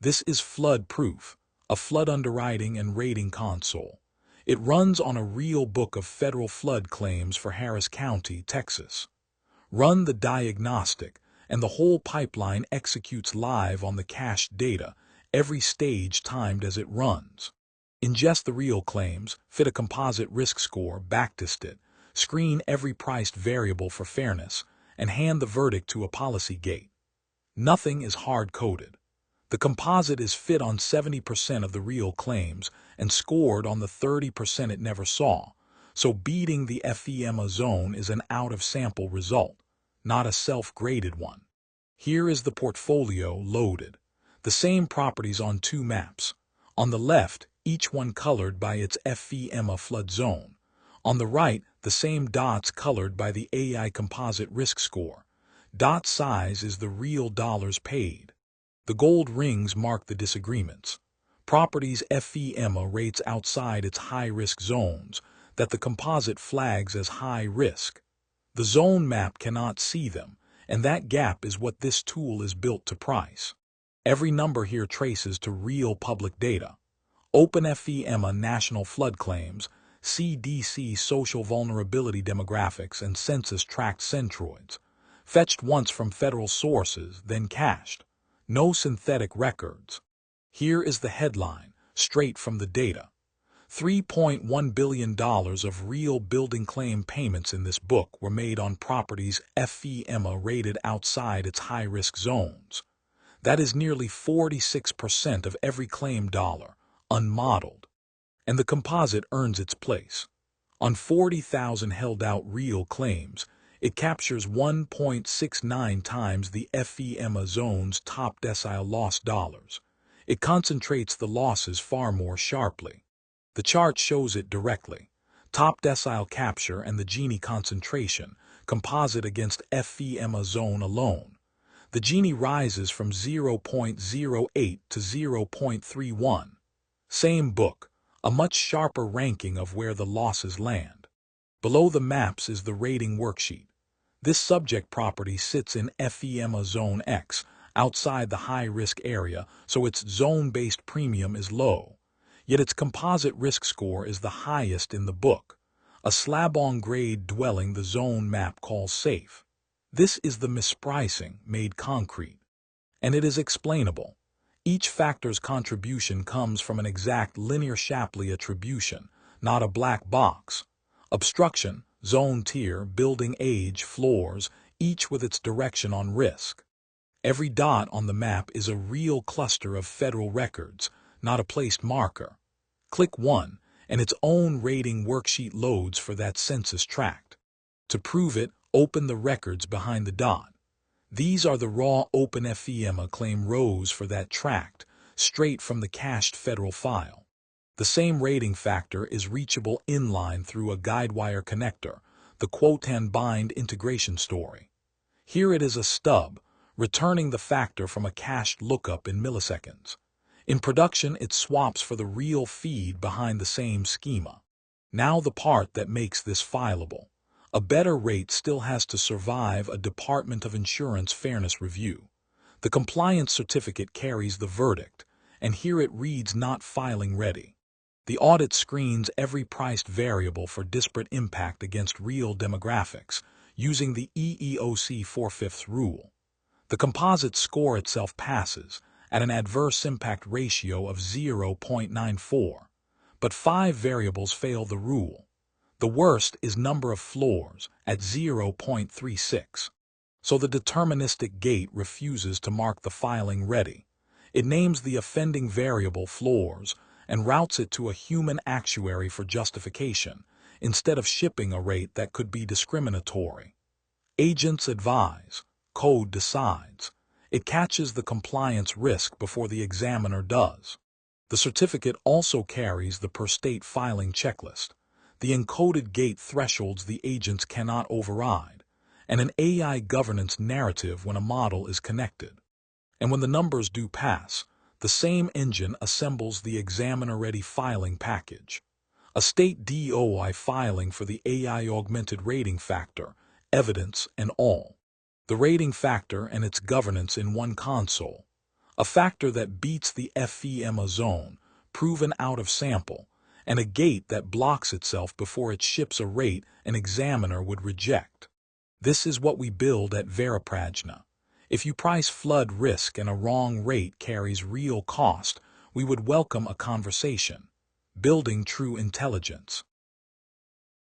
This is FloodProof, a flood underwriting and rating console. It runs on a real book of federal flood claims for Harris County, Texas. Run the diagnostic, and the whole pipeline executes live on the cached data, every stage timed as it runs. Ingest the real claims, fit a composite risk score, backtest it, screen every priced variable for fairness, and hand the verdict to a policy gate. Nothing is hard-coded. The composite is fit on 70% of the real claims and scored on the 30% it never saw, so beating the FEMA zone is an out-of-sample result, not a self-graded one. Here is the portfolio loaded. The same properties on two maps. On the left, each one colored by its FEMA flood zone. On the right, the same dots colored by the AI composite risk score. Dot size is the real dollars paid. The gold rings mark the disagreements. Properties FEMA rates outside its high-risk zones that the composite flags as high risk. The zone map cannot see them, and that gap is what this tool is built to price. Every number here traces to real public data. Open FEMA National Flood Claims, CDC Social Vulnerability Demographics and Census Tract Centroids. Fetched once from federal sources, then cached. No synthetic records. Here is the headline, straight from the data. $3.1 billion of real building claim payments in this book were made on properties FEMA rated outside its high-risk zones. That is nearly 46% of every claim dollar, unmodeled. And the composite earns its place. On 40,000 held-out real claims, it captures 1.69 times the FEMA zone's top-decile loss dollars. It concentrates the losses far more sharply. The chart shows it directly. Top-decile capture and the Gini concentration, composite against FEMA zone alone. The Gini rises from 0.08 to 0.31. Same book, a much sharper ranking of where the losses land. Below the maps is the rating worksheet. This subject property sits in FEMA Zone X, outside the high-risk area, so its zone-based premium is low. Yet its composite risk score is the highest in the book, a slab-on-grade dwelling the zone map calls safe. This is the mispricing made concrete. And it is explainable. Each factor's contribution comes from an exact linear Shapley attribution, not a black box. Obstruction, zone tier, building age, floors, each with its direction on risk. Every dot on the map is a real cluster of federal records, not a placed marker. Click 1, and its own rating worksheet loads for that census tract. To prove it, open the records behind the dot. These are the raw open FEMA claim rows for that tract, straight from the cached federal file. The same rating factor is reachable inline through a Guidewire connector, the quote and bind integration story. Here it is a stub, returning the factor from a cached lookup in milliseconds. In production, it swaps for the real feed behind the same schema. Now the part that makes this fileable. A better rate still has to survive a Department of Insurance fairness review. The compliance certificate carries the verdict, and here it reads not filing ready. The audit screens every priced variable for disparate impact against real demographics, using the EEOC 4/5 rule. The composite score itself passes at an adverse impact ratio of 0.94, but 5 variables fail the rule. The worst is number of floors at 0.36. So the deterministic gate refuses to mark the filing ready. It names the offending variable floors and routes it to a human actuary for justification, instead of shipping a rate that could be discriminatory. Agents advise, code decides. It catches the compliance risk before the examiner does. The certificate also carries the per-state filing checklist, the encoded gate thresholds the agents cannot override, and an AI governance narrative when a model is connected. And when the numbers do pass, the same engine assembles the examiner-ready filing package. A state DOI filing for the AI-augmented rating factor, evidence, and all. The rating factor and its governance in one console. a factor that beats the FEMA zone, proven out of sample, and a gate that blocks itself before it ships a rate an examiner would reject. This is what we build at Veriprajna. If you price flood risk and a wrong rate carries real cost, we would welcome a conversation. Building true intelligence.